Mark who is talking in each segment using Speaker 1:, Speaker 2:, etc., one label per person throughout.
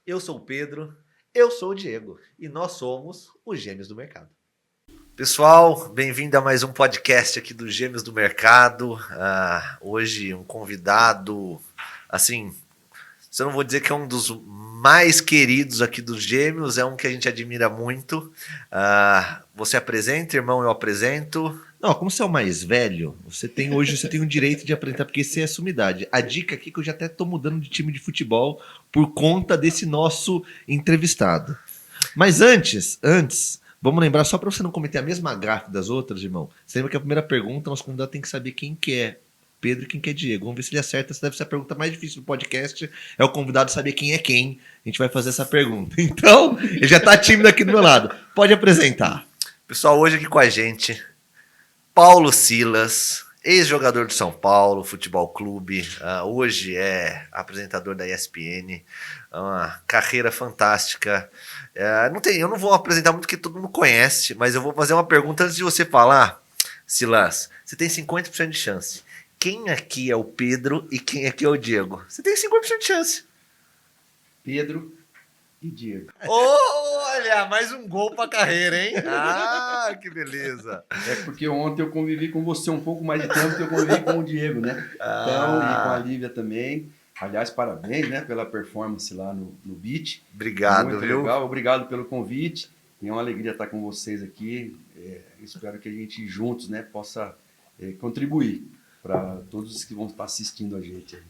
Speaker 1: Eu sou o Pedro. Eu sou o Diego. E nós somos os Gêmeos do Mercado. Pessoal, bem-vindo a mais um podcast aqui dos Gêmeos do Mercado. Hoje um convidado, assim, eu não vou dizer que é um dos mais queridos aqui dos Gêmeos, é um que a gente admira muito. Você apresenta, irmão, eu apresento.
Speaker 2: Não, como você é o mais velho, você tem o direito de apresentar, porque você é sumidade. A dica aqui é que eu já até tô mudando de time de futebol por conta desse nosso entrevistado. Mas antes, vamos lembrar, só para você não cometer a mesma gafe das outras, irmão. Você lembra que a primeira pergunta, nosso convidado tem que saber quem que é Pedro e quem que é Diego. Vamos ver se ele acerta. Essa deve ser a pergunta mais difícil do podcast. É o convidado saber quem é quem. A gente vai fazer essa pergunta. Então, ele já tá tímido aqui do meu lado. Pode apresentar.
Speaker 1: Pessoal, hoje aqui com a gente, Paulo Silas, ex-jogador do São Paulo Futebol Clube, hoje é apresentador da ESPN, uma carreira fantástica. Eu não vou apresentar muito porque todo mundo conhece, mas eu vou fazer uma pergunta antes de você falar. Silas, você tem 50% de chance. Quem aqui é o Pedro e quem aqui é o Diego? Você tem 50% de chance.
Speaker 3: Pedro e Diego.
Speaker 1: Olha, mais um gol pra carreira, hein? Que beleza.
Speaker 3: É porque ontem eu convivi com você um pouco mais de tempo que eu convivi com o Diego, né? Então, e com a Lívia também. Aliás, parabéns, né, pela performance lá no Beach.
Speaker 1: Obrigado,
Speaker 3: muito
Speaker 1: viu?
Speaker 3: Legal, obrigado pelo convite. E é uma alegria estar com vocês aqui. Espero que a gente juntos, né, possa contribuir para todos que vão estar assistindo a gente aí.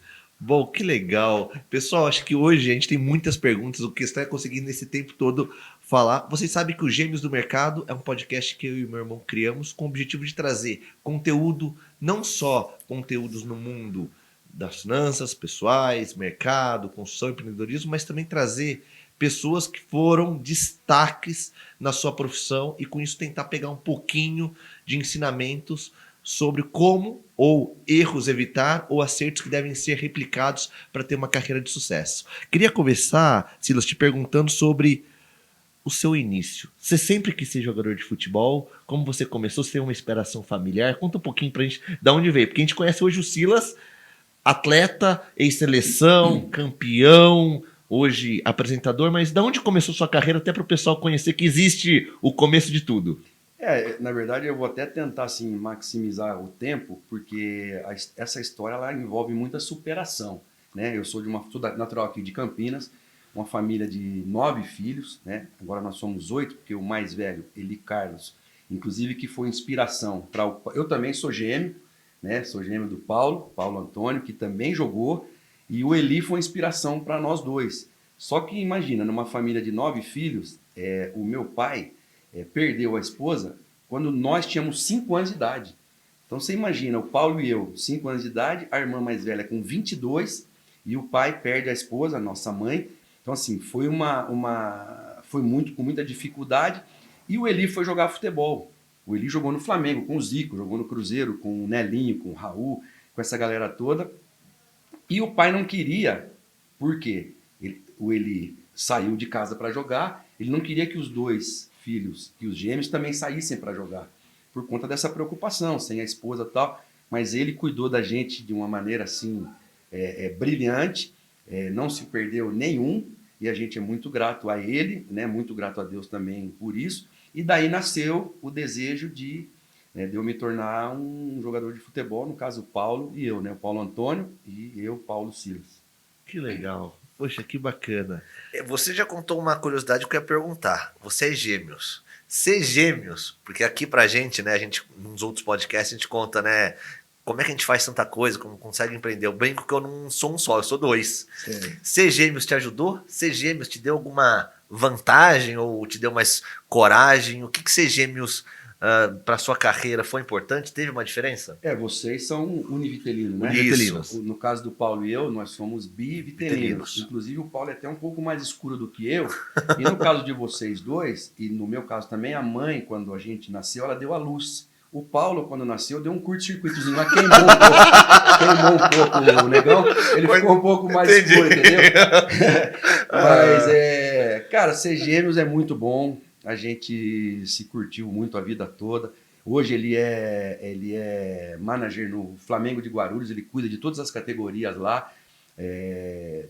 Speaker 2: Bom, que legal. Pessoal, acho que hoje a gente tem muitas perguntas. O que está conseguindo nesse tempo todo falar. Vocês sabem que o Gêmeos do Mercado é um podcast que eu e meu irmão criamos com o objetivo de trazer conteúdo, não só conteúdos no mundo das finanças pessoais, mercado, construção, empreendedorismo, mas também trazer pessoas que foram destaques na sua profissão e com isso tentar pegar um pouquinho de ensinamentos sobre como ou erros evitar ou acertos que devem ser replicados para ter uma carreira de sucesso. Queria começar, Silas, te perguntando sobre o seu início. Você sempre quis ser jogador de futebol? Como você começou? Você tem uma inspiração familiar? Conta um pouquinho pra gente de onde veio. Porque a gente conhece hoje o Silas, atleta, ex-seleção, campeão, hoje apresentador, mas de onde começou sua carreira até para o pessoal conhecer que existe o começo de tudo?
Speaker 3: Na verdade, eu vou até tentar assim, maximizar o tempo, porque essa história ela envolve muita superação, né? Eu sou natural aqui de Campinas, uma família de 9 filhos, né? Agora nós somos 8, porque o mais velho, Eli Carlos, inclusive que foi inspiração para o... Eu também sou gêmeo, né? Sou gêmeo do Paulo Antônio, que também jogou, e o Eli foi inspiração para nós dois. Só que imagina, numa família de 9 filhos, o meu pai perdeu a esposa quando nós tínhamos 5 anos de idade. Então você imagina, o Paulo e eu, 5 anos de idade, a irmã mais velha com 22, e o pai perde a esposa, a nossa mãe. Então assim, foi com muita dificuldade, e o Eli foi jogar futebol. O Eli jogou no Flamengo, com o Zico, jogou no Cruzeiro, com o Nelinho, com o Raul, com essa galera toda. E o pai não queria, por quê? O Eli saiu de casa para jogar, ele não queria que os dois filhos, que os gêmeos também saíssem para jogar, por conta dessa preocupação, sem a esposa e tal, mas ele cuidou da gente de uma maneira assim, brilhante, não se perdeu nenhum, e a gente é muito grato a ele, né, muito grato a Deus também por isso, e daí nasceu o desejo de eu me tornar um jogador de futebol, no caso o Paulo e eu, né, o Paulo Antônio e eu, Paulo Silas.
Speaker 2: Que legal. Poxa, que bacana.
Speaker 1: Você já contou uma curiosidade que eu ia perguntar. Você é gêmeos. Ser gêmeos, porque aqui pra gente, né, nos outros podcasts, a gente conta, né, como é que a gente faz tanta coisa, como consegue empreender. Eu brinco que eu não sou um só, eu sou 2. Sim. Ser gêmeos te ajudou? Ser gêmeos te deu alguma vantagem ou te deu mais coragem? O que ser gêmeos para sua carreira foi importante? Teve uma diferença?
Speaker 3: Vocês são univitelinos, né?
Speaker 1: Univitelinos.
Speaker 3: No caso do Paulo e eu, nós somos bivitelinos. Inclusive o Paulo é até um pouco mais escuro do que eu. E no caso de vocês dois, e no meu caso também, a mãe, quando a gente nasceu, ela deu à luz. O Paulo, quando nasceu, deu um curto-circuitozinho lá, queimou um pouco o negão. Ele ficou um pouco mais escuro, entendeu? Mas, cara, ser gêmeos é muito bom. A gente se curtiu muito a vida toda. Hoje ele é manager no Flamengo de Guarulhos, ele cuida de todas as categorias lá.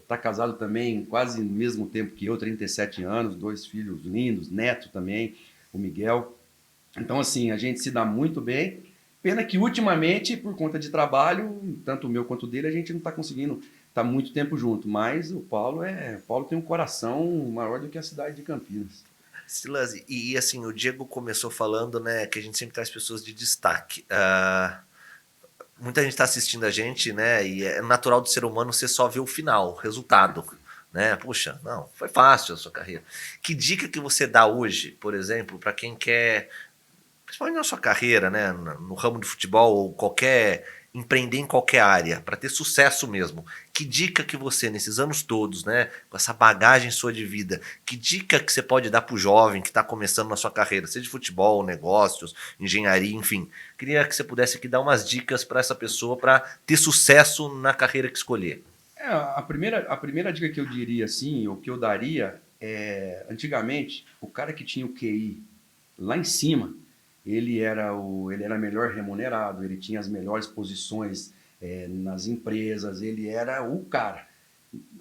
Speaker 3: Tá casado também quase no mesmo tempo que eu, 37 anos, 2 filhos lindos, neto também, o Miguel. Então, assim, a gente se dá muito bem. Pena que ultimamente, por conta de trabalho, tanto o meu quanto o dele, a gente não está conseguindo estar muito tempo junto. Mas o Paulo tem um coração maior do que a cidade de Campinas.
Speaker 1: Silas, assim, o Diego começou falando, né, que a gente sempre traz pessoas de destaque. Muita gente está assistindo a gente, né, e é natural do ser humano você só ver o final, o resultado, né? Puxa, não, foi fácil a sua carreira. Que dica que você dá hoje, por exemplo, para quem quer, principalmente na sua carreira, né, no ramo de futebol ou empreender em qualquer área, para ter sucesso mesmo? Que dica que você, nesses anos todos, né, com essa bagagem sua de vida, que dica que você pode dar para o jovem que está começando na sua carreira, seja de futebol, negócios, engenharia, enfim? Queria que você pudesse aqui dar umas dicas para essa pessoa para ter sucesso na carreira que escolher.
Speaker 3: A primeira dica que eu diria assim, ou que eu daria, antigamente, o cara que tinha o QI lá em cima, ele era melhor remunerado, ele tinha as melhores posições nas empresas, ele era o cara.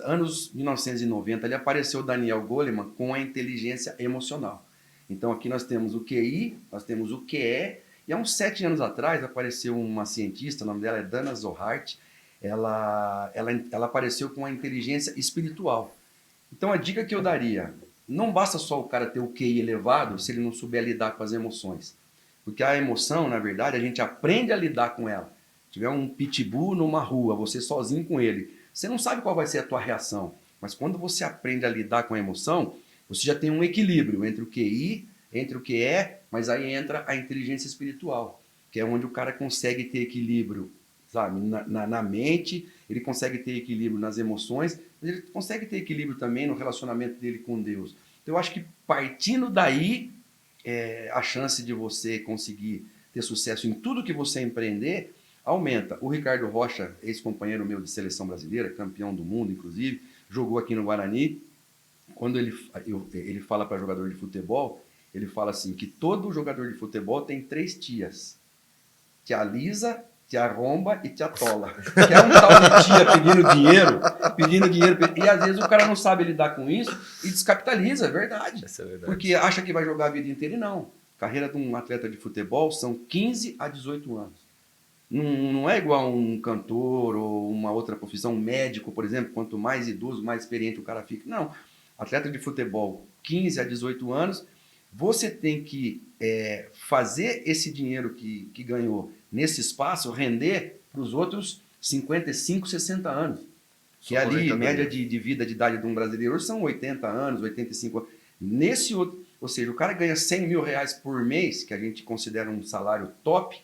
Speaker 3: Anos 1990, ali apareceu o Daniel Goleman com a inteligência emocional. Então aqui nós temos o QI, nós temos o QE, e há uns 7 anos atrás apareceu uma cientista, o nome dela é Dana Zohart, ela apareceu com a inteligência espiritual. Então a dica que eu daria, não basta só o cara ter o QI elevado se ele não souber lidar com as emoções. Porque a emoção, na verdade, a gente aprende a lidar com ela. Se tiver um pitbull numa rua, você sozinho com ele, você não sabe qual vai ser a tua reação. Mas quando você aprende a lidar com a emoção, você já tem um equilíbrio entre o QI, entre o que é, mas aí entra a inteligência espiritual, que é onde o cara consegue ter equilíbrio, sabe, na mente, ele consegue ter equilíbrio nas emoções, mas ele consegue ter equilíbrio também no relacionamento dele com Deus. Então eu acho que partindo daí, a chance de você conseguir ter sucesso em tudo que você empreender aumenta. O Ricardo Rocha, ex-companheiro meu de seleção brasileira, campeão do mundo, inclusive, jogou aqui no Guarani. Quando ele fala para jogador de futebol, ele fala assim, que todo jogador de futebol tem 3 tias. Tia Lisa, tia Romba e tia Tola. Que é um tal de tia pedindo dinheiro. E às vezes o cara não sabe lidar com isso e descapitaliza, é verdade.
Speaker 1: Essa é a verdade.
Speaker 3: Porque acha que vai jogar a vida inteira e não. Carreira de um atleta de futebol são 15 a 18 anos. Não é igual um cantor ou uma outra profissão, um médico, por exemplo, quanto mais idoso, mais experiente o cara fica. Não, atleta de futebol, 15 a 18 anos, você tem que fazer esse dinheiro que ganhou nesse espaço render para os outros 55, 60 anos. Que ali, média de vida de idade de um brasileiro, hoje são 80 anos, 85 anos. Nesse outro, ou seja, o cara ganha 100 mil reais por mês, que a gente considera um salário top.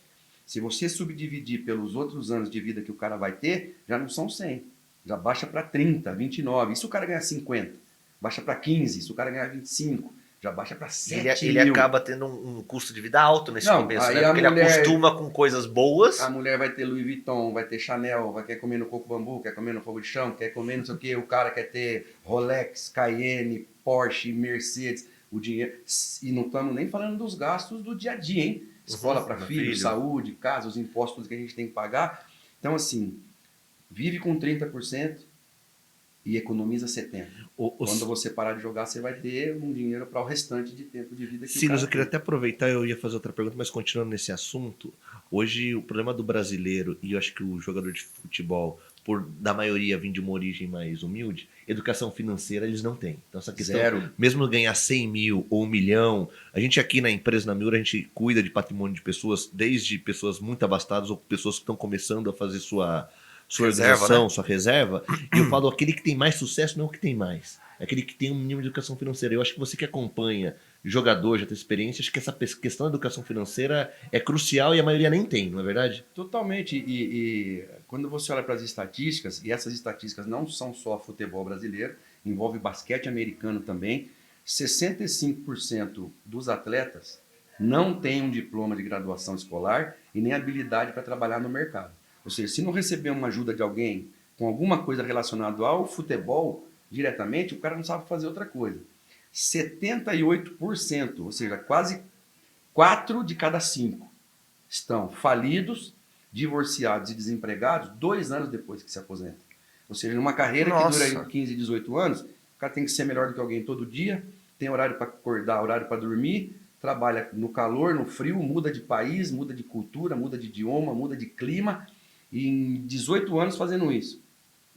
Speaker 3: Se você subdividir pelos outros anos de vida que o cara vai ter, já não são 100. Já baixa para 30, 29. E se o cara ganhar 50? Baixa para 15. Se o cara ganhar 25, já baixa para 7
Speaker 1: Ele
Speaker 3: mil.
Speaker 1: acaba tendo um custo de vida alto nesse
Speaker 3: Não,
Speaker 1: começo,
Speaker 3: aí
Speaker 1: né? Porque ele acostuma com coisas boas.
Speaker 3: A mulher vai ter Louis Vuitton, vai ter Chanel, quer comer no coco bambu, quer comer no fogo de chão, quer comer não sei o quê. O cara quer ter Rolex, Cayenne, Porsche, Mercedes, o dinheiro. E não estamos nem falando dos gastos do dia a dia, hein? Escola para filho, saúde, casa, os impostos que a gente tem que pagar. Então, assim, vive com 30% e economiza 70%. Quando você parar de jogar, você vai ter um dinheiro para o restante de tempo de vida que
Speaker 2: Silas, eu queria até aproveitar, eu ia fazer outra pergunta, mas continuando nesse assunto, hoje o problema do brasileiro, e eu acho que o jogador de futebol, por da maioria vir de uma origem mais humilde, educação financeira eles não têm. Então essa questão, mesmo ganhar 100 mil ou 1 milhão, a gente aqui na empresa, na Miura, a gente cuida de patrimônio de pessoas, desde pessoas muito abastadas ou pessoas que estão começando a fazer sua organização, né? Sua reserva. E eu falo, aquele que tem mais sucesso não é o que tem mais. É aquele que tem um mínimo de educação financeira. Eu acho que você que acompanha jogador, já tem experiência, acho que essa questão da educação financeira é crucial e a maioria nem tem, não é verdade?
Speaker 3: Totalmente. E quando você olha para as estatísticas, e essas estatísticas não são só futebol brasileiro, envolve basquete americano também, 65% dos atletas não têm um diploma de graduação escolar e nem habilidade para trabalhar no mercado. Ou seja, se não receber uma ajuda de alguém com alguma coisa relacionada ao futebol diretamente, o cara não sabe fazer outra coisa. 78%, ou seja, quase 4 de cada 5 estão falidos, divorciados e desempregados 2 anos depois que se aposentam. Ou seja, numa carreira
Speaker 1: Nossa.
Speaker 3: que dura 15, 18 anos, o cara tem que ser melhor do que alguém todo dia, tem horário para acordar, horário para dormir, trabalha no calor, no frio, muda de país, muda de cultura, muda de idioma, muda de clima, e em 18 anos fazendo isso.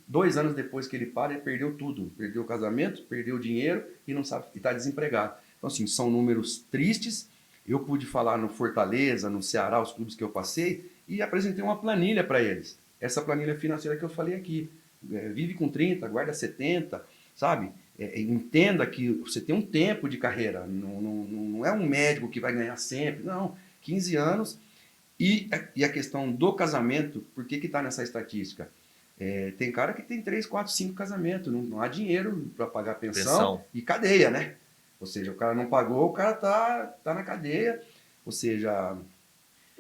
Speaker 3: 2 anos depois que ele para, ele perdeu tudo. Perdeu o casamento, perdeu o dinheiro e não sabe, e está desempregado. Então, assim, são números tristes. Eu pude falar no Fortaleza, no Ceará, os clubes que eu passei, e apresentei uma planilha para eles. Essa planilha financeira que eu falei aqui. Vive com 30, guarda 70, sabe? Entenda que você tem um tempo de carreira. Não é um médico que vai ganhar sempre. Não, 15 anos. E a questão do casamento, por que está nessa estatística? Tem cara que tem 3, 4, 5 casamentos, não há dinheiro para pagar pensão e cadeia, né? Ou seja, o cara não pagou, o cara tá na cadeia. Ou seja,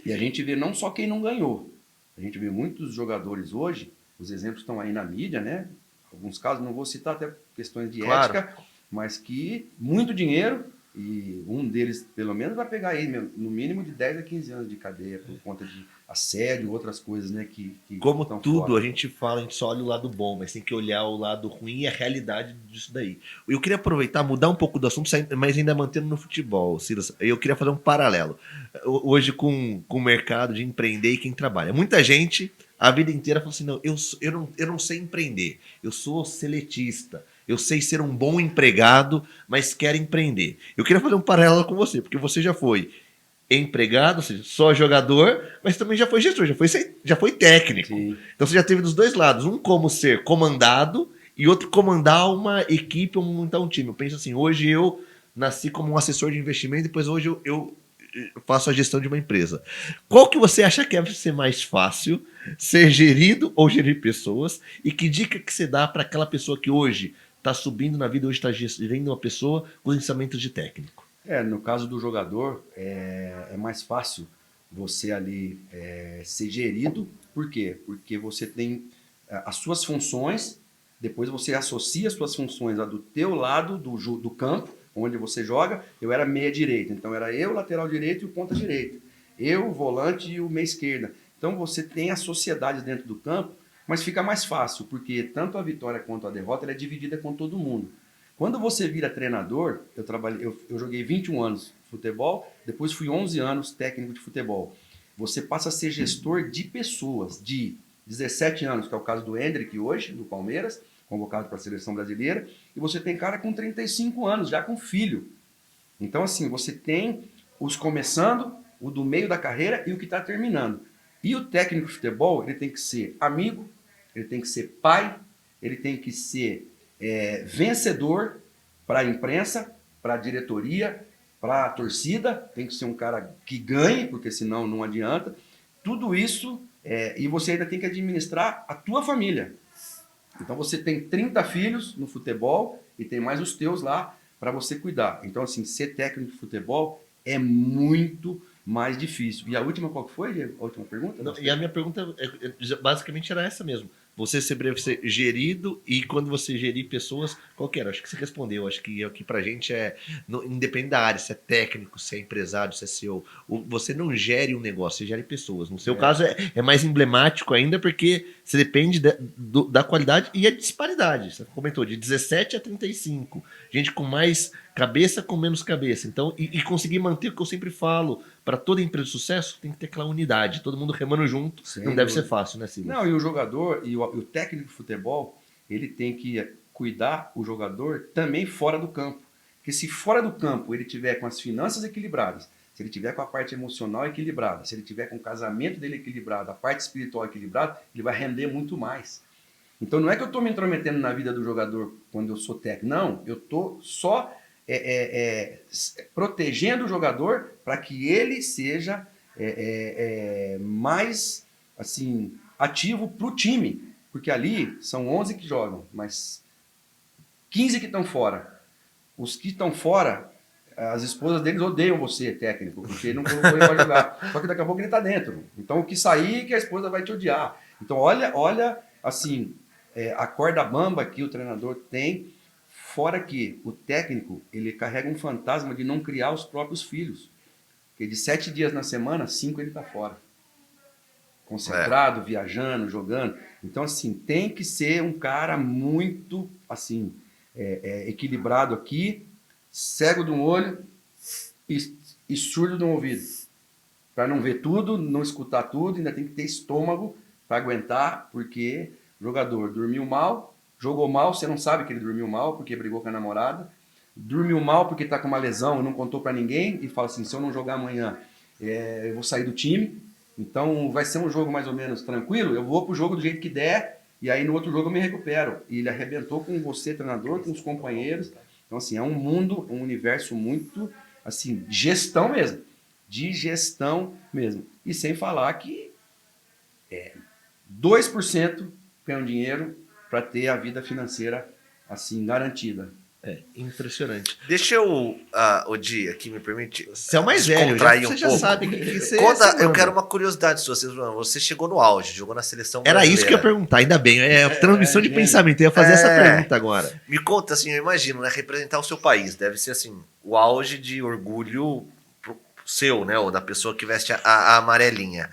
Speaker 3: e a gente vê não só quem não ganhou, a gente vê muitos jogadores hoje, os exemplos estão aí na mídia, né? Alguns casos, não vou citar até questões de ética, mas que muito dinheiro, e um deles, pelo menos, vai pegar aí no mínimo de 10 a 15 anos de cadeia por conta de assédio, outras coisas, né? Que
Speaker 2: Como
Speaker 3: estão
Speaker 2: tudo,
Speaker 3: fora.
Speaker 2: a gente fala, a gente só olha o lado bom, mas tem que olhar o lado ruim e a realidade disso daí. Eu queria aproveitar, mudar um pouco do assunto, mas ainda mantendo no futebol, Silas. Eu queria fazer um paralelo. Hoje, com o mercado de empreender e quem trabalha. Muita gente, a vida inteira, fala assim, não, eu não sei empreender, eu sou seletista. Eu sei ser um bom empregado, mas quero empreender. Eu queria fazer um paralelo com você, porque você já foi empregado, ou seja, só jogador, mas também já foi gestor, já foi técnico.
Speaker 3: Sim.
Speaker 2: Então você já teve dos dois lados, um como ser comandado e outro comandar uma equipe ou montar um time. Eu penso assim, hoje eu nasci como um assessor de investimento, depois hoje eu faço a gestão de uma empresa. Qual que você acha que deve ser mais fácil, ser gerido ou gerir pessoas? E que dica que você dá para aquela pessoa que hoje está subindo na vida, hoje está gerindo uma pessoa com pensamentos de técnico?
Speaker 3: No caso do jogador, é mais fácil você ali ser gerido. Por quê? Porque você tem as suas funções, depois você associa as suas funções a do teu lado do campo, onde você joga. Eu era meia direita, então era eu, lateral direito e o ponta direita. Eu, o volante e o meia esquerda. Então você tem as sociedades dentro do campo, mas fica mais fácil, porque tanto a vitória quanto a derrota ela é dividida com todo mundo. Quando você vira treinador, eu joguei 21 anos de futebol, depois fui 11 anos técnico de futebol. Você passa a ser gestor de pessoas de 17 anos, que é o caso do Hendrick hoje, do Palmeiras, convocado para a seleção brasileira, e você tem cara com 35 anos, já com filho. Então, assim, você tem os começando, o do meio da carreira e o que está terminando. E o técnico de futebol, ele tem que ser amigo, ele tem que ser pai, ele tem que ser vencedor para a imprensa, para a diretoria, para a torcida, tem que ser um cara que ganhe, porque senão não adianta. Tudo isso, e você ainda tem que administrar a tua família. Então você tem 30 filhos no futebol e tem mais os teus lá para você cuidar. Então, assim, ser técnico de futebol é muito mais difícil. E a última, qual que foi? A última pergunta?
Speaker 2: Não, e a minha pergunta basicamente era essa mesmo. Você deve ser gerido e quando você gerir pessoas, qual que era? Acho que você respondeu. Acho que aqui pra gente independente da área, se é técnico, se é empresário, se é CEO, você não gere um negócio, você gere pessoas. No seu caso é mais emblemático ainda porque você depende da qualidade e a disparidade. Você comentou de 17 a 35. Gente com mais cabeça, com menos cabeça. Então, e conseguir manter o que eu sempre falo, para toda empresa de sucesso tem que ter aquela unidade, todo mundo remando junto. Não deve ser fácil, né, Silas?
Speaker 3: Não, e o jogador e o técnico de futebol, ele tem que cuidar o jogador também fora do campo. Porque se fora do campo ele tiver com as finanças equilibradas, se ele tiver com a parte emocional equilibrada, se ele tiver com o casamento dele equilibrado, a parte espiritual equilibrada, ele vai render muito mais. Então não é que eu estou me intrometendo na vida do jogador quando eu sou técnico. Não, eu estou só protegendo o jogador para que ele seja mais assim, ativo para o time. Porque ali são 11 que jogam, mas 15 que estão fora. Os que estão fora, as esposas deles odeiam você, técnico, porque não colocou ele para jogar. Só que daqui a pouco ele está dentro. Então o que sair que a esposa vai te odiar. Então olha assim, a corda bamba que o treinador tem. Fora que o técnico, ele carrega um fantasma de não criar os próprios filhos. Porque de 7 dias na semana, 5 ele está fora. concentrado, viajando, jogando. Então, assim, tem que ser um cara muito, assim, equilibrado aqui, cego de um olho e surdo de um ouvido. Para não ver tudo, não escutar tudo, ainda tem que ter estômago para aguentar, porque o jogador dormiu mal, jogou mal, você não sabe que ele dormiu mal porque brigou com a namorada, dormiu mal porque está com uma lesão e não contou para ninguém e fala assim, se eu não jogar amanhã, eu vou sair do time, então vai ser um jogo mais ou menos tranquilo, eu vou pro jogo do jeito que der e aí no outro jogo eu me recupero. E ele arrebentou com você, treinador, com os companheiros. Então, assim, é um mundo, um universo muito, assim, gestão mesmo. De gestão mesmo. E sem falar que 2% ganham dinheiro para ter a vida financeira assim garantida.
Speaker 2: Impressionante.
Speaker 1: Deixa eu, Odi, aqui me permite.
Speaker 2: Você é o mais velho,
Speaker 1: descontrair
Speaker 2: você
Speaker 1: um
Speaker 2: já
Speaker 1: pouco.
Speaker 2: sabe que você
Speaker 1: Conta,
Speaker 2: você
Speaker 1: eu
Speaker 2: manda.
Speaker 1: quero uma curiosidade sua. Você chegou no auge, jogou na seleção
Speaker 2: Era
Speaker 1: brasileira.
Speaker 2: isso que eu ia perguntar, ainda bem. Transmissão de
Speaker 3: gente.
Speaker 2: pensamento. Eu ia fazer essa pergunta agora.
Speaker 1: Me conta, assim, eu imagino, né? Representar o seu país. Deve ser, assim, o auge de orgulho seu, né? Ou da pessoa que veste a amarelinha.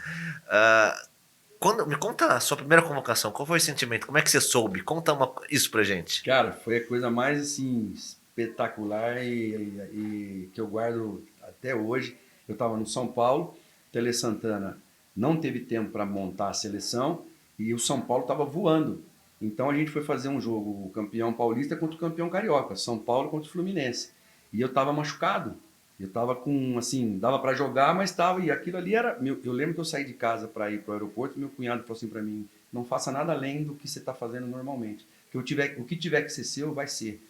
Speaker 1: Me conta a sua primeira convocação. Qual foi o sentimento? Como é que você soube? Conta isso pra gente.
Speaker 3: Cara, foi a coisa mais assim espetacular e que eu guardo até hoje. Eu estava no São Paulo, Tele Santana não teve tempo para montar a seleção e o São Paulo estava voando. Então a gente foi fazer um jogo, o campeão paulista contra o campeão carioca, São Paulo contra o Fluminense. E eu estava machucado. Eu estava com, assim, dava para jogar, mas estava, e aquilo ali era... Eu lembro que eu saí de casa para ir para o aeroporto e meu cunhado falou assim para mim, não faça nada além do que você está fazendo normalmente. O que tiver que ser seu, vai ser.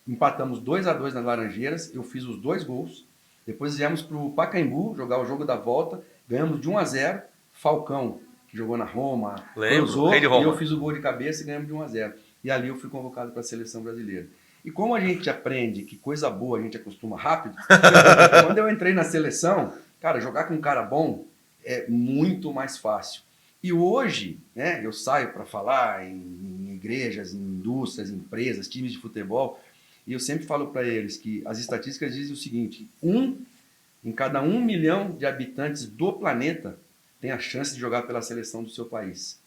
Speaker 3: Empatamos 2-2 nas Laranjeiras, eu fiz os 2 gols, depois viemos para o Pacaembu jogar o jogo da volta, ganhamos de 1-0, Falcão, que jogou na Roma, cruzou,
Speaker 1: Rei de Roma.
Speaker 3: e eu fiz o gol de cabeça e ganhamos de 1-0. E ali eu fui convocado para a seleção brasileira. E como a gente aprende que coisa boa a gente acostuma rápido, quando eu entrei na seleção, cara, jogar com um cara bom é muito mais fácil. E hoje, né, eu saio para falar em igrejas, em indústrias, em empresas, times de futebol, e eu sempre falo para eles que as estatísticas dizem o seguinte, em cada 1 milhão de habitantes do planeta tem a chance de jogar pela seleção do seu país.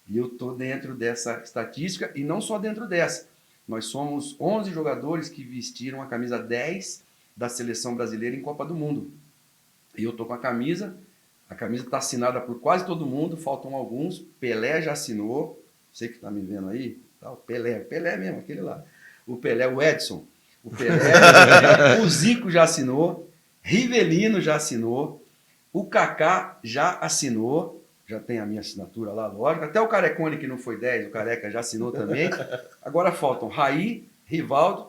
Speaker 3: E eu estou dentro dessa estatística, e não só dentro dessa. Nós somos 11 jogadores que vestiram a camisa 10 da seleção brasileira em Copa do Mundo. E eu estou com a camisa está assinada por quase todo mundo, faltam alguns. Pelé já assinou, você que está me vendo aí, tá? O Pelé mesmo, aquele lá. O Pelé, o Edson, o Pelé, o Zico já assinou, Rivelino já assinou, o Kaká já assinou, já tem a minha assinatura lá, lógico. Até o Carecone, que não foi 10, o Careca já assinou também. Agora faltam Raí, Rivaldo,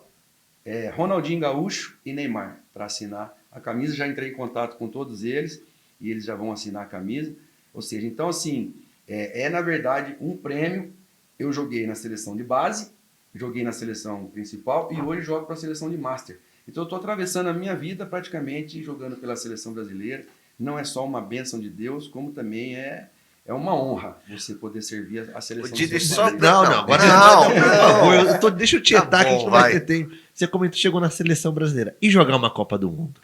Speaker 3: Ronaldinho Gaúcho e Neymar para assinar a camisa. Já entrei em contato com todos eles e eles já vão assinar a camisa. Ou seja, então assim, na verdade um prêmio. Eu joguei na seleção de base, joguei na seleção principal e hoje jogo para a seleção de Master. Então eu estou atravessando a minha vida praticamente jogando pela seleção brasileira. Não é só uma bênção de Deus, como também é uma honra você poder servir a seleção do seu país.
Speaker 2: Não, agora
Speaker 1: não.
Speaker 2: Deixa eu tietar que a gente não vai ter tempo. Você comentou que chegou na seleção brasileira. E jogar uma Copa do Mundo?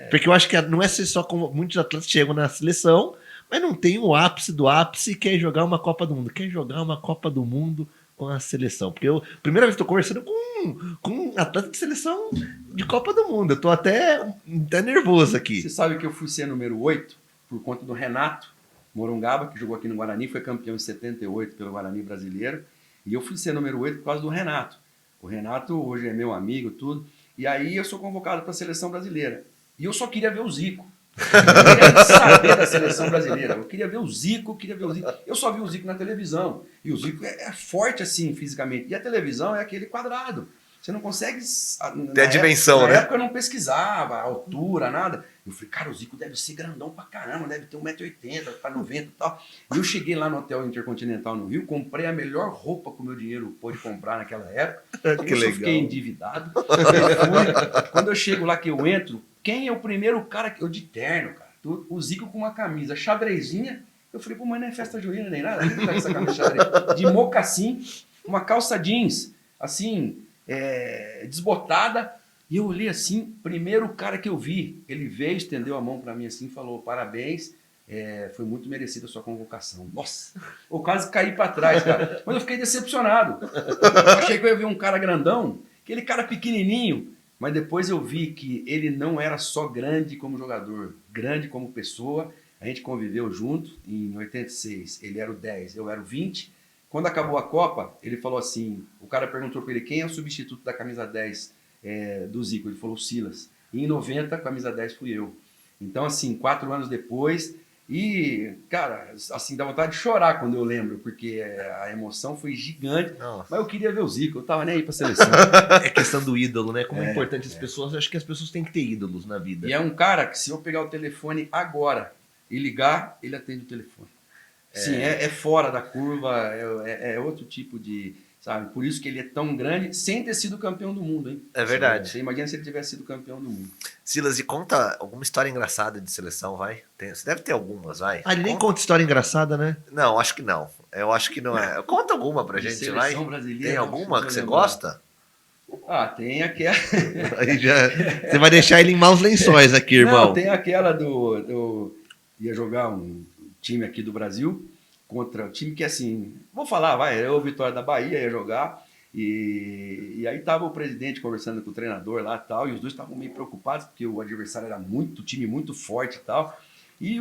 Speaker 2: Porque eu acho que não é só como muitos atletas chegam na seleção, mas não tem o ápice do ápice e quer jogar uma Copa do Mundo. Quer jogar uma Copa do Mundo com a seleção. Porque eu, primeira vez que estou conversando com um atleta de seleção de Copa do Mundo. Eu estou até nervoso aqui.
Speaker 3: Você sabe que eu fui ser número 8 por conta do Renato Morungaba, que jogou aqui no Guarani, foi campeão em 78 pelo Guarani brasileiro. E eu fui ser número 8 por causa do Renato. O Renato hoje é meu amigo, tudo. E aí eu sou convocado para a seleção brasileira. E eu só queria ver o Zico. Eu não queria saber da seleção brasileira. Eu queria ver o Zico, Eu só vi o Zico na televisão. E o Zico é forte assim, fisicamente. E a televisão é aquele quadrado. Você não consegue...
Speaker 1: Tem a dimensão, né?
Speaker 3: Na época eu não pesquisava a altura, nada. Eu falei, cara, o Zico deve ser grandão pra caramba, deve ter 1,80m, pra 90 e tal. E eu cheguei lá no Hotel Intercontinental no Rio, comprei a melhor roupa que o meu dinheiro pôde comprar naquela época.
Speaker 2: Que legal.
Speaker 3: Eu fiquei endividado. Quando eu chego lá que eu entro, quem é o primeiro cara que eu de terno, cara? O Zico com uma camisa xadrezinha. Eu falei, pô, mas não é festa junina nem nada. Tá com essa camisa xadrez. De mocassim, uma calça jeans, assim, desbotada. E eu olhei assim, primeiro cara que eu vi, ele veio, estendeu a mão para mim assim, falou, parabéns, foi muito merecida a sua convocação. Nossa, eu quase caí para trás, cara. Mas eu fiquei decepcionado. Eu achei que eu ia ver um cara grandão, aquele cara pequenininho. Mas depois eu vi que ele não era só grande como jogador, grande como pessoa. A gente conviveu junto em 86. Ele era o 10, eu era o 20. Quando acabou a Copa, ele falou assim, o cara perguntou para ele quem é o substituto da camisa 10 do Zico. Ele falou Silas. E em 90, a camisa 10 fui eu. Então, assim, 4 anos depois... E, cara, assim, dá vontade de chorar quando eu lembro, porque a emoção foi gigante.
Speaker 1: Nossa.
Speaker 3: Mas eu queria ver o Zico, eu tava nem aí pra seleção.
Speaker 2: É questão do ídolo, né? Como é importante as pessoas, eu acho que as pessoas têm que ter ídolos na vida.
Speaker 3: E é um cara que, se eu pegar o telefone agora e ligar, ele atende o telefone. Sim, é fora da curva, é outro tipo de... Sabe? Por isso que ele é tão grande, sem ter sido campeão do mundo, hein?
Speaker 1: É verdade.
Speaker 3: Você imagina se ele tivesse sido campeão do mundo.
Speaker 1: Silas, e conta alguma história engraçada de seleção, vai? Você deve ter algumas, vai.
Speaker 2: Ah, ele nem conta história engraçada, né?
Speaker 1: Não, acho que não. Eu acho que não é. Conta alguma pra
Speaker 3: De
Speaker 1: gente, vai.
Speaker 3: seleção brasileira,
Speaker 1: Tem alguma
Speaker 3: deixa eu
Speaker 1: que você
Speaker 3: lembrar.
Speaker 1: gosta?
Speaker 3: Ah, tem aquela...
Speaker 2: Aí já, você vai deixar ele em maus lençóis aqui, irmão.
Speaker 3: Não, tem aquela do... Ia jogar um time aqui do Brasil contra o time que, assim... Vou falar, vai, é o Vitória da Bahia, ia jogar... E aí tava o presidente conversando com o treinador lá e tal, e os dois estavam meio preocupados, porque o adversário era time muito forte e tal. E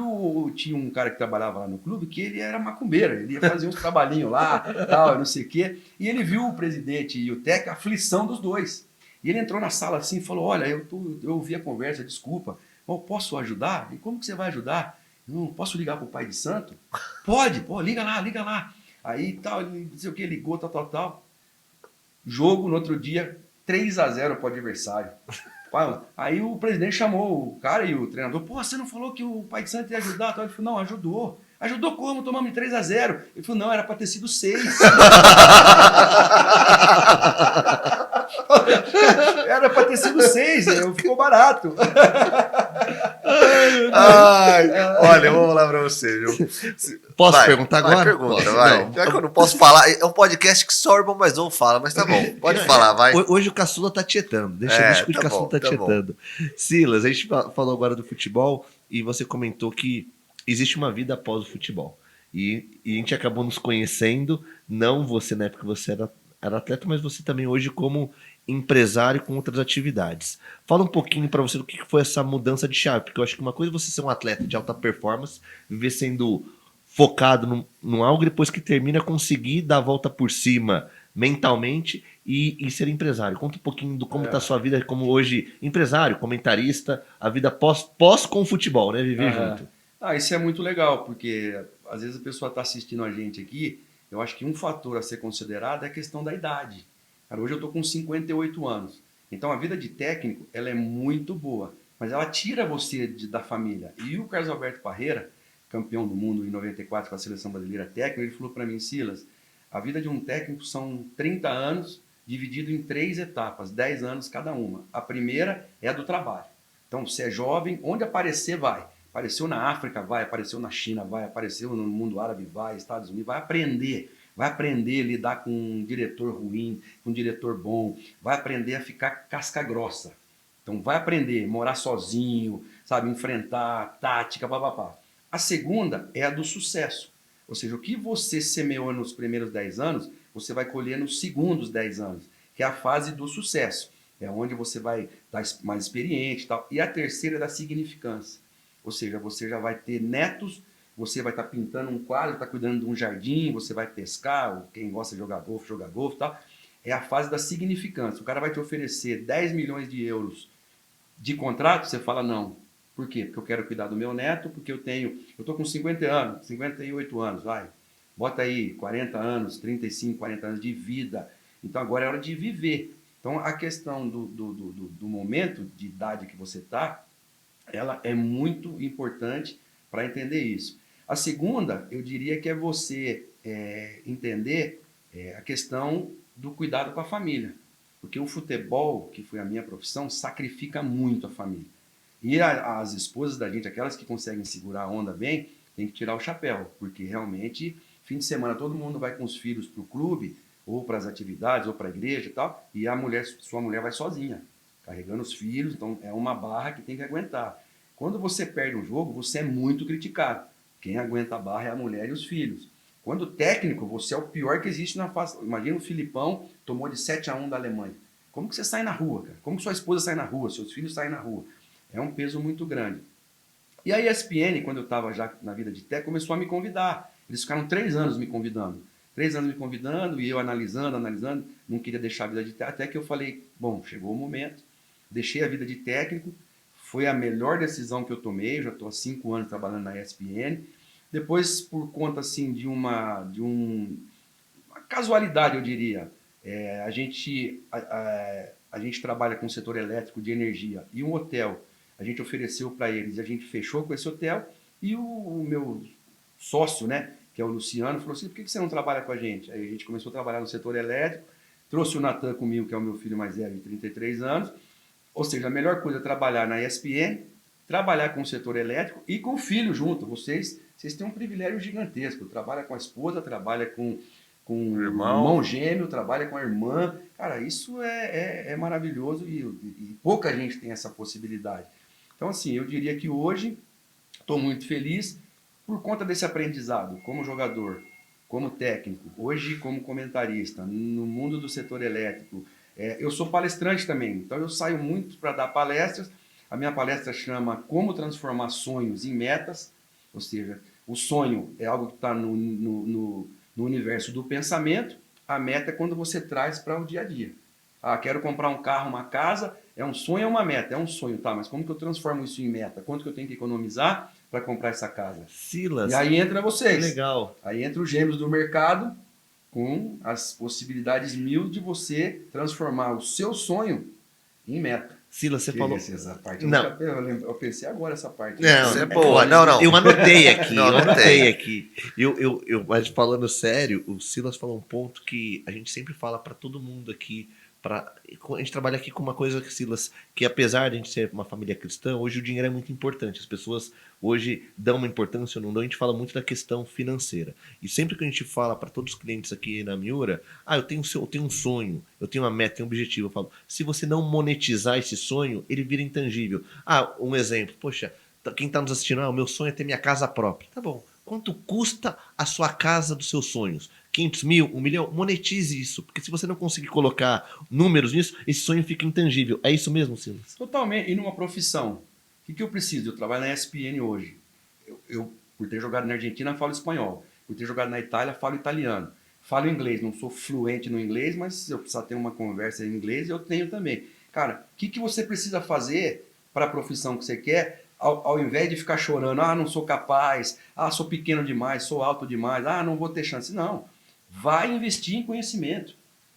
Speaker 3: tinha um cara que trabalhava lá no clube que ele era macumbeiro, ele ia fazer uns trabalhinhos lá, tal, não sei o quê. E ele viu o presidente e o técnico, a aflição dos dois. E ele entrou na sala assim e falou, olha, eu ouvi a conversa, desculpa, eu posso ajudar? E como que você vai ajudar? Não, posso ligar pro pai de santo? Pode, pô, liga lá. Aí tal, não sei o que, ligou, tal. Jogo no outro dia, 3-0 para o adversário. Aí o presidente chamou o cara e o treinador. Pô, você não falou que o Pai de Santo ia ajudar? Ele falou, não, ajudou. Ajudou como? Tomamos 3-0. Ele falou, não, era para ter sido 6. Era para ter sido 6, ficou barato.
Speaker 1: Ai, olha, eu vou falar pra você, viu?
Speaker 2: Posso perguntar agora?
Speaker 1: Pergunta,
Speaker 2: Posso.
Speaker 1: vai.
Speaker 2: Não.
Speaker 1: Já que eu não posso falar, é um podcast que só o irmão mais novo fala, mas tá bom, pode falar, vai.
Speaker 2: Hoje o Caçula tá tietando. Deixa que o
Speaker 1: tá
Speaker 2: Caçula
Speaker 1: bom,
Speaker 2: tá
Speaker 1: tá
Speaker 2: tietando. Silas, a gente falou agora do futebol e você comentou que existe uma vida após o futebol. E a gente acabou nos conhecendo, não você na época que você era atleta, mas você também hoje como empresário com outras atividades. Fala um pouquinho para você do que foi essa mudança de chave, porque eu acho que uma coisa é você ser um atleta de alta performance, viver sendo focado num algo, depois que termina, conseguir dar a volta por cima mentalmente e ser empresário. Conta um pouquinho do como está a sua vida como hoje empresário, comentarista, a vida pós com o futebol, né? Viver junto.
Speaker 3: Isso é muito legal, porque às vezes a pessoa está assistindo a gente aqui, eu acho que um fator a ser considerado é a questão da idade. Cara, hoje eu estou com 58 anos. Então a vida de técnico ela é muito boa, mas ela tira você da família. E o Carlos Alberto Parreira, campeão do mundo em 94 com a seleção brasileira técnico, ele falou para mim, Silas, a vida de um técnico são 30 anos dividido em 3 etapas, 10 anos cada uma. A primeira é a do trabalho. Então você é jovem, onde aparecer vai. Apareceu na África, vai. Apareceu na China, vai. Apareceu no mundo árabe, vai. Estados Unidos, vai aprender. Vai aprender a lidar com um diretor ruim, com um diretor bom. Vai aprender a ficar casca grossa. Então vai aprender a morar sozinho, sabe, enfrentar, tática, papapá. A segunda é a do sucesso. Ou seja, o que você semeou nos primeiros 10 anos, você vai colher nos segundos 10 anos, que é a fase do sucesso. É onde você vai estar mais experiente e tal. E a terceira é da significância. Ou seja, você já vai ter netos, você vai estar pintando um quadro, está cuidando de um jardim, você vai pescar, ou quem gosta de jogar golfe e tal. É a fase da significância. O cara vai te oferecer 10 milhões de euros de contrato, você fala não. Por quê? Porque eu quero cuidar do meu neto, porque eu estou com 50 anos, 58 anos, vai. Bota aí 40 anos, 35, 40 anos de vida. Então agora é hora de viver. Então a questão do momento de idade que você está, ela é muito importante para entender isso. A segunda, eu diria que é você entender a questão do cuidado com a família. Porque o futebol, que foi a minha profissão, sacrifica muito a família. E as esposas da gente, aquelas que conseguem segurar a onda bem, tem que tirar o chapéu. Porque realmente, fim de semana, todo mundo vai com os filhos para o clube, ou para as atividades, ou para a igreja e tal, e sua mulher vai sozinha, carregando os filhos, então é uma barra que tem que aguentar. Quando você perde um jogo, você é muito criticado. Quem aguenta a barra é a mulher e os filhos. Quando técnico, você é o pior que existe na face. Imagina o Filipão tomou de 7-1 da Alemanha. Como que você sai na rua, cara? Como que sua esposa sai na rua, seus filhos saem na rua? É um peso muito grande. E a ESPN, quando eu estava já na vida de técnico, começou a me convidar. Eles ficaram 3 anos me convidando. 3 anos me convidando e eu analisando, não queria deixar a vida de técnico, até que eu falei, bom, chegou o momento, deixei a vida de técnico, foi a melhor decisão que eu tomei, eu já estou há 5 anos trabalhando na ESPN. Depois, por conta assim, de uma casualidade, eu diria, a gente trabalha com o setor elétrico de energia e um hotel, a gente ofereceu para eles, a gente fechou com esse hotel e o meu sócio, né, que é o Luciano, falou assim, por que você não trabalha com a gente? Aí a gente começou a trabalhar no setor elétrico, trouxe o Natan comigo, que é o meu filho mais velho, de 33 anos, ou seja, a melhor coisa é trabalhar na ESPN, trabalhar com o setor elétrico e com o filho junto. Vocês têm um privilégio gigantesco. Trabalha com a esposa, trabalha com o irmão gêmeo, trabalha com a irmã. Cara, isso é maravilhoso e pouca gente tem essa possibilidade. Então, assim, eu diria que hoje estou muito feliz por conta desse aprendizado como jogador, como técnico, hoje como comentarista, no mundo do setor elétrico. Eu sou palestrante também, então eu saio muito para dar palestras. A minha palestra chama Como Transformar Sonhos em Metas, ou seja, o sonho é algo que está no universo do pensamento, a meta é quando você traz para o dia a dia. Ah, quero comprar um carro, uma casa, é um sonho ou uma meta? É um sonho, tá, mas como que eu transformo isso em meta? Quanto que eu tenho que economizar para comprar essa casa?
Speaker 2: Silas,
Speaker 3: E aí entra vocês.
Speaker 2: legal.
Speaker 3: Aí entra os gêmeos do mercado com as possibilidades mil de você transformar o seu sonho em meta.
Speaker 2: Silas, você falou...
Speaker 3: Essa parte
Speaker 2: Não.
Speaker 3: Eu pensei agora essa parte.
Speaker 2: Não,
Speaker 1: Isso é boa. Não.
Speaker 2: Eu anotei aqui,
Speaker 1: Não,
Speaker 2: eu
Speaker 1: anotei.
Speaker 2: anotei aqui. Mas falando sério, o Silas falou um ponto que a gente sempre fala para todo mundo aqui. A gente trabalha aqui com uma coisa que, Silas, que apesar de a gente ser uma família cristã, hoje o dinheiro é muito importante. As pessoas hoje dão uma importância ou não dão, a gente fala muito da questão financeira. E sempre que a gente fala para todos os clientes aqui na Miura, eu tenho um sonho, eu tenho uma meta, tenho um objetivo. Eu falo, se você não monetizar esse sonho, ele vira intangível. Um exemplo, poxa, quem está nos assistindo, o meu sonho é ter minha casa própria. Tá bom, quanto custa a sua casa dos seus sonhos? 500 mil, 1 milhão? Monetize isso, porque se você não conseguir colocar números nisso, esse sonho fica intangível. É isso mesmo, Silas?
Speaker 3: Totalmente. E numa profissão, o que eu preciso? Eu trabalho na ESPN hoje. Eu, por ter jogado na Argentina, falo espanhol. Por ter jogado na Itália, falo italiano. Falo inglês. Não sou fluente no inglês, mas se eu precisar ter uma conversa em inglês, eu tenho também. Cara, o que você precisa fazer para a profissão que você quer, ao invés de ficar chorando, não sou capaz, sou pequeno demais, sou alto demais, não vou ter chance. Não. Vai investir em conhecimento.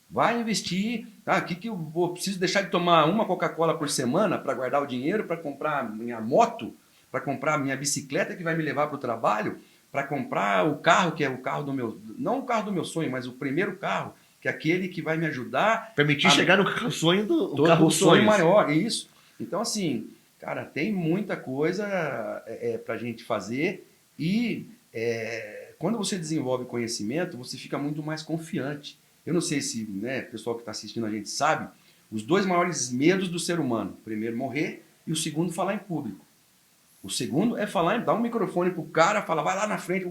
Speaker 3: Vai investir. Eu preciso deixar de tomar uma Coca-Cola por semana para guardar o dinheiro, para comprar minha moto, para comprar minha bicicleta que vai me levar para o trabalho, para comprar o carro, que é o carro do meu... Não o carro do meu sonho, mas o primeiro carro, que é aquele que vai me ajudar...
Speaker 2: Permitir chegar no sonho do carro
Speaker 3: do
Speaker 2: dos
Speaker 3: sonho
Speaker 2: sonhos.
Speaker 3: maior, isso. Então, assim, cara, tem muita coisa para a gente fazer e... quando você desenvolve conhecimento, você fica muito mais confiante. Eu não sei se o pessoal que está assistindo a gente sabe, os 2 maiores medos do ser humano. O primeiro, morrer, e o segundo, falar em público. O segundo é dar um microfone pro cara, falar, vai lá na frente,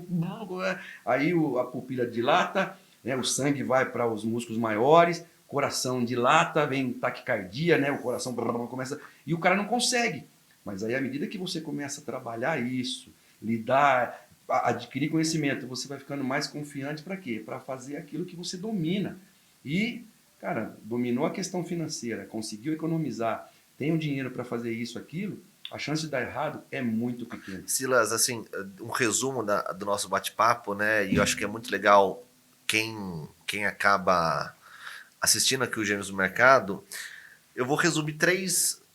Speaker 3: aí a pupila dilata, o sangue vai para os músculos maiores, coração dilata, vem taquicardia, o coração começa... E o cara não consegue. Mas aí, à medida que você começa a trabalhar isso, lidar... adquirir conhecimento, você vai ficando mais confiante para quê? Para fazer aquilo que você domina. E, cara, dominou a questão financeira, conseguiu economizar, tem o dinheiro para fazer isso, aquilo, a chance de dar errado é muito pequena.
Speaker 1: Silas, assim, um resumo do nosso bate-papo, né? E eu acho que é muito legal quem acaba assistindo aqui o Gêmeos do Mercado. Eu vou resumir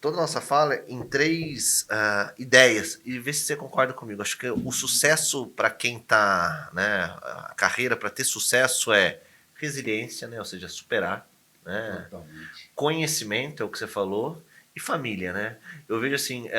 Speaker 1: toda a nossa fala em 3 ideias e ver se você concorda comigo. Acho que o sucesso para quem está, né, a carreira para ter sucesso é resiliência, né, ou seja, superar, né, conhecimento, é o que você falou, e família, né? Eu vejo assim,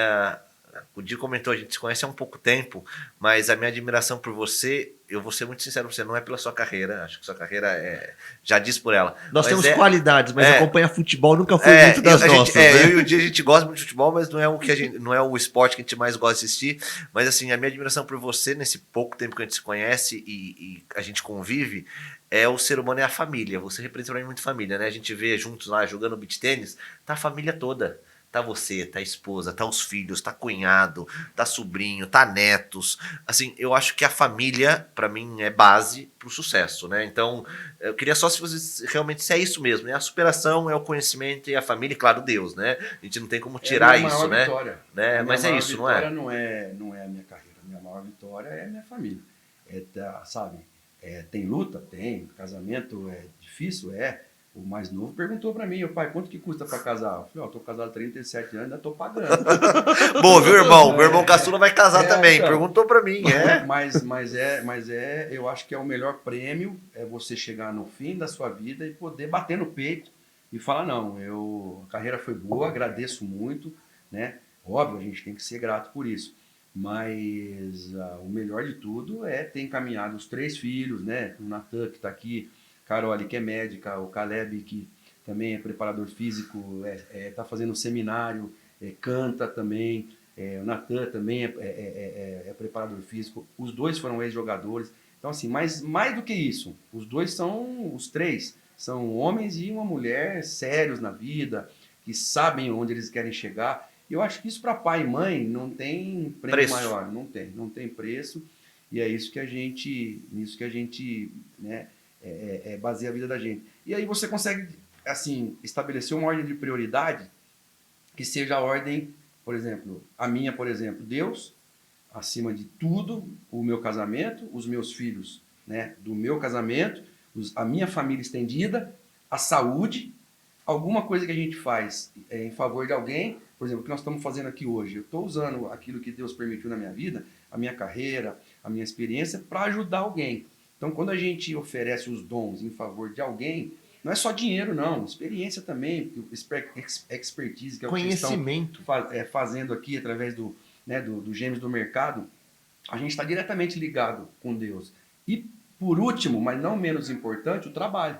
Speaker 1: o Di comentou, a gente se conhece há um pouco tempo, mas a minha admiração por você, eu vou ser muito sincero com você, não é pela sua carreira, acho que sua carreira já diz por ela.
Speaker 2: Nós
Speaker 1: mas
Speaker 2: temos qualidades, mas acompanhar futebol nunca foi muito das nossas.
Speaker 1: Né? Eu e o Di, a gente gosta muito de futebol, mas não é o que não é o esporte que a gente mais gosta de assistir. Mas assim, a minha admiração por você, nesse pouco tempo que a gente se conhece e a gente convive, é o ser humano e a família. Você representa pra mim muito família, né? A gente vê juntos lá jogando beach tênis, tá a família toda. Tá você, tá a esposa, tá os filhos, tá cunhado, tá sobrinho, tá netos. Assim, eu acho que a família, pra mim, é base pro sucesso, né? Então, eu queria só se realmente se é isso mesmo, né? A superação é o conhecimento e a família, e claro, Deus, né? A gente não tem como tirar isso, né? Né? Mas é isso, não é?
Speaker 3: Não é a minha carreira. A minha maior vitória é a minha família. Sabe? Tem luta? Tem. Casamento é difícil? É. O mais novo perguntou pra mim, pai, quanto que custa pra casar? Eu falei, tô casado há 37 anos, ainda tô pagando.
Speaker 1: Bom, viu, irmão? Meu irmão caçula vai casar também. Então, perguntou pra mim,
Speaker 3: Mas eu acho que é o melhor prêmio, é você chegar no fim da sua vida e poder bater no peito e falar, não, a carreira foi boa, agradeço muito, né? Óbvio, a gente tem que ser grato por isso. Mas o melhor de tudo é ter encaminhado os 3 filhos, né? O Natan, que tá aqui, Carole, que é médica, o Caleb, que também é preparador físico, está fazendo seminário, canta também, o Natan também é preparador físico, os 2 foram ex-jogadores. Então, assim, mas mais do que isso, os 3 são homens e uma mulher sérios na vida, que sabem onde eles querem chegar. E eu acho que isso para pai e mãe não tem prêmio maior, não tem preço, e é isso que a gente, né, baseia a vida da gente. E aí você consegue, assim, estabelecer uma ordem de prioridade que seja a ordem, por exemplo, a minha, por exemplo, Deus, acima de tudo, o meu casamento, os meus filhos, né, do meu casamento, a minha família estendida, a saúde, alguma coisa que a gente faz em favor de alguém, por exemplo, o que nós estamos fazendo aqui hoje. Eu estou usando aquilo que Deus permitiu na minha vida, a minha carreira, a minha experiência, para ajudar alguém. Então, quando a gente oferece os dons em favor de alguém, não é só dinheiro, não. Experiência também, expertise, que é o que vocês estão fazendo aqui através do Gêmeos do Mercado, a gente está diretamente ligado com Deus. E, por último, mas não menos importante, o trabalho.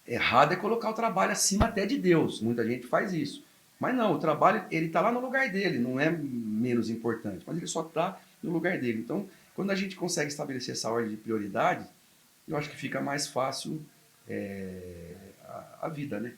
Speaker 3: Errado é colocar o trabalho acima até de Deus. Muita gente faz isso. Mas não, o trabalho ele está lá no lugar dele, não é menos importante, mas ele só está no lugar dele. Então, quando a gente consegue estabelecer essa ordem de prioridade, eu acho que fica mais fácil a vida, né?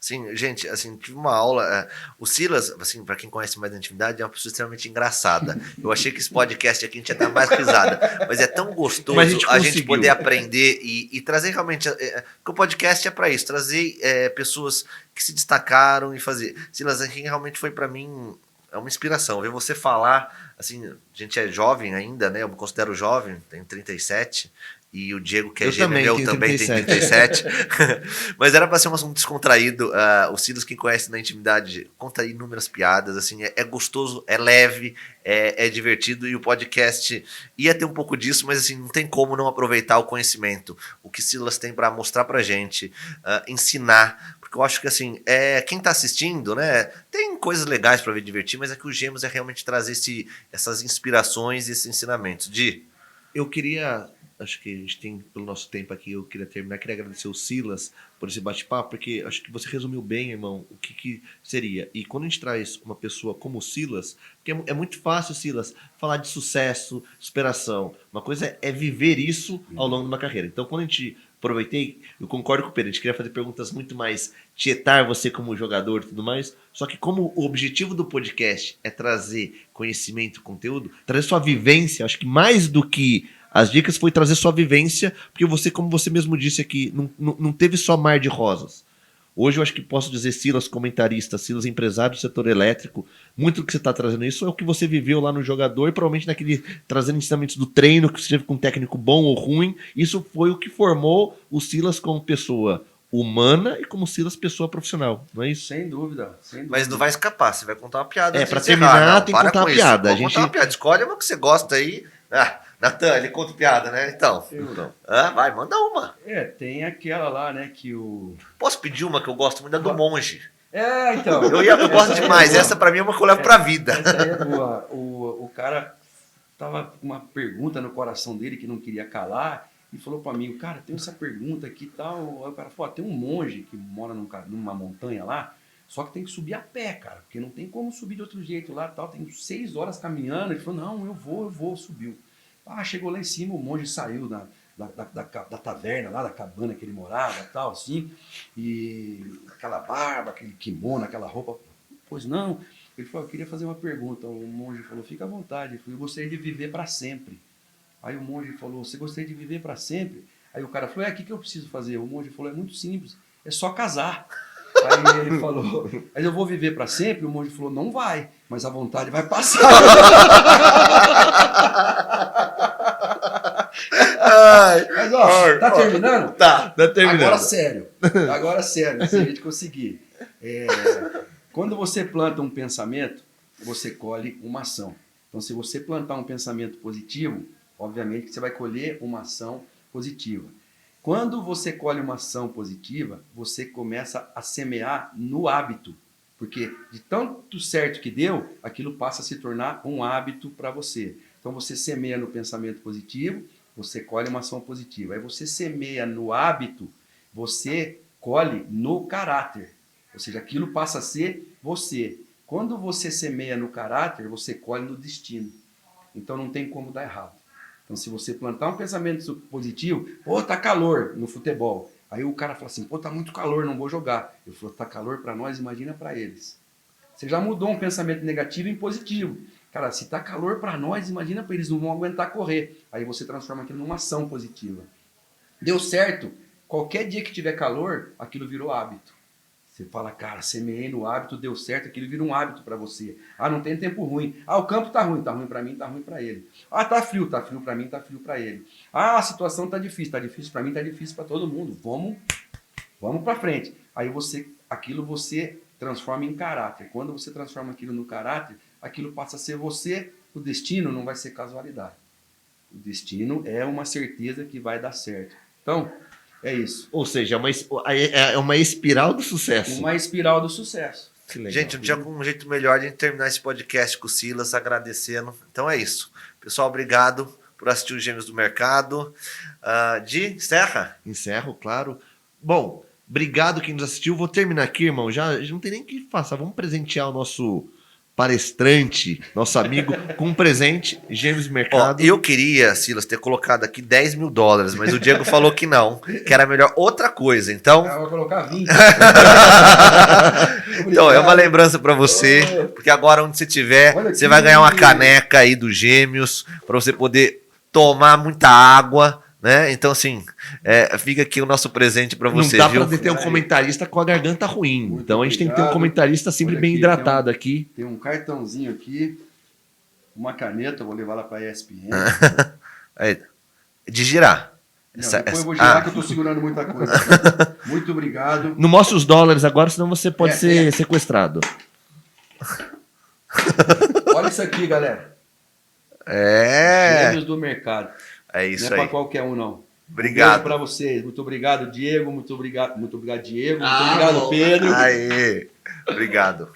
Speaker 1: Sim, gente, assim, tive uma aula. O Silas, assim, para quem conhece mais da intimidade, é uma pessoa extremamente engraçada. Eu achei que esse podcast aqui a gente ia dar mais risada, mas é tão gostoso a gente poder aprender e trazer realmente. Porque o podcast é para isso, trazer pessoas que se destacaram e fazer. Silas, aqui realmente foi para mim. É uma inspiração, ver você falar, assim, a gente é jovem ainda, né? Eu me considero jovem, tenho 37, e o Diego, que é gêmeo meu, também tem 37. Mas era para ser um assunto descontraído. O Silas, quem conhece na intimidade, conta inúmeras piadas, assim, é gostoso, é leve, é divertido, e o podcast ia ter um pouco disso, mas assim, não tem como não aproveitar o conhecimento, o que Silas tem para mostrar pra gente, ensinar. Porque eu acho que assim, quem está assistindo, né, tem coisas legais para ver divertir, mas é que o Gêmeos é realmente trazer essas inspirações e esses ensinamentos.
Speaker 2: Eu queria, acho que a gente tem, pelo nosso tempo aqui, eu queria terminar, queria agradecer o Silas por esse bate-papo, porque acho que você resumiu bem, irmão, o que seria. E quando a gente traz uma pessoa como o Silas, porque é muito fácil, Silas, falar de sucesso, superação. Uma coisa é viver isso ao longo de uma carreira. Então, quando a gente aproveitei, eu concordo com o Pedro, a gente queria fazer perguntas muito mais tietar você como jogador e tudo mais, só que como o objetivo do podcast é trazer conhecimento, conteúdo, trazer sua vivência, acho que mais do que as dicas foi trazer sua vivência, porque você, como você mesmo disse aqui, não teve só mar de rosas. Hoje eu acho que posso dizer, Silas comentarista, Silas empresário do setor elétrico, muito do que você está trazendo isso é o que você viveu lá no jogador e provavelmente naquele trazendo ensinamentos do treino, que você teve com um técnico bom ou ruim. Isso foi o que formou o Silas como pessoa humana e como Silas pessoa profissional, não é isso?
Speaker 3: Sem dúvida.
Speaker 1: Mas não vai escapar, você vai contar uma piada.
Speaker 2: Para terminar, tem que contar uma piada.
Speaker 1: Contar uma piada, escolhe uma que você gosta aí. Natan, ele conta piada, né? Então. Vai, manda uma.
Speaker 3: Tem aquela lá, né, que
Speaker 1: Posso pedir uma que eu gosto muito, da do monge.
Speaker 3: Então.
Speaker 1: Eu gosto demais. Essa pra mim é uma colher pra vida.
Speaker 3: Essa aí é boa. O cara tava com uma pergunta no coração dele que não queria calar e falou para mim, cara, tem essa pergunta aqui e tal. Aí o cara falou, tem um monge que mora numa montanha lá, só que tem que subir a pé, cara, porque não tem como subir de outro jeito lá, tal. Tem 6 horas caminhando. Ele falou, não, eu vou, subiu. Chegou lá em cima, o monge saiu da taverna, lá da cabana que ele morava, tal, assim, e aquela barba, aquele kimono, aquela roupa. Pois não. Ele falou, eu queria fazer uma pergunta. O monge falou, fica à vontade. Ele falou, eu gostaria de viver para sempre. Aí o monge falou, você gostaria de viver para sempre? Aí o cara falou, o que eu preciso fazer? O monge falou, é muito simples, é só casar. Aí ele falou, mas eu vou viver para sempre? O monge falou, não vai, mas a vontade vai passar. Mas ó, tá terminando?
Speaker 2: Tá terminando.
Speaker 3: Agora sério, se a gente conseguir. Quando você planta um pensamento, você colhe uma ação. Então, se você plantar um pensamento positivo, obviamente que você vai colher uma ação positiva. Quando você colhe uma ação positiva, você começa a semear no hábito. Porque de tanto certo que deu, aquilo passa a se tornar um hábito para você. Então, você semeia no pensamento positivo, você colhe uma ação positiva. Aí você semeia no hábito, você colhe no caráter. Ou seja, aquilo passa a ser você. Quando você semeia no caráter, você colhe no destino. Então não tem como dar errado. Então se você plantar um pensamento positivo, tá calor no futebol. Aí o cara fala assim, tá muito calor, não vou jogar. Eu falo, tá calor para nós, imagina para eles. Você já mudou um pensamento negativo em positivo. Cara, se tá calor para nós, imagina para eles, não vão aguentar correr. Aí você transforma aquilo numa ação positiva. Deu certo, qualquer dia que tiver calor, aquilo virou hábito. Você fala, cara, semeei no hábito, deu certo, aquilo vira um hábito para você. Não tem tempo ruim. O campo tá ruim para mim, tá ruim para ele. Tá frio para mim, tá frio para ele. A situação tá difícil para mim, tá difícil para todo mundo. Vamos para frente. Aí aquilo você transforma em caráter. Quando você transforma aquilo no caráter, aquilo passa a ser você. O destino não vai ser casualidade. O destino é uma certeza que vai dar certo. Então, é isso.
Speaker 2: Ou seja, é uma espiral do sucesso.
Speaker 3: Uma espiral do sucesso.
Speaker 1: Gente, não tinha um jeito melhor de terminar esse podcast com o Silas, agradecendo. Então é isso. Pessoal, obrigado por assistir os Gêmeos do Mercado. Encerra?
Speaker 2: Encerro, claro. Bom, obrigado quem nos assistiu. Vou terminar aqui, irmão. Já não tem nem o que fazer. Vamos presentear o nosso palestrante, nosso amigo, com um presente, Gêmeos do Mercado.
Speaker 1: Eu queria, Silas, ter colocado aqui $10 mil, mas o Diego falou que não, que era melhor outra coisa, então...
Speaker 3: Eu vou colocar 20.
Speaker 1: Então, é uma lembrança para você, porque agora onde você estiver, você vai ganhar uma caneca aí dos Gêmeos, para você poder tomar muita água, né? Então, assim, fica aqui o nosso presente para você,
Speaker 2: não dá
Speaker 1: viu?
Speaker 2: Para ter um comentarista com a garganta ruim. Muito então, a gente tem que ter um comentarista sempre bem hidratado aqui.
Speaker 3: Tem um cartãozinho aqui, uma caneta, vou levar lá para a ESPN.
Speaker 1: De girar.
Speaker 3: Depois eu vou girar que eu tô segurando muita coisa. Muito obrigado.
Speaker 2: Não mostre os dólares agora, senão você pode ser sequestrado.
Speaker 3: Olha isso aqui, galera. Gêmeos do Mercado.
Speaker 1: É isso aí.
Speaker 3: Não é para qualquer um, não.
Speaker 1: Obrigado.
Speaker 3: Para vocês. Muito obrigado, Diego. Muito obrigado, Diego. Muito obrigado, Pedro.
Speaker 1: Aê. Obrigado.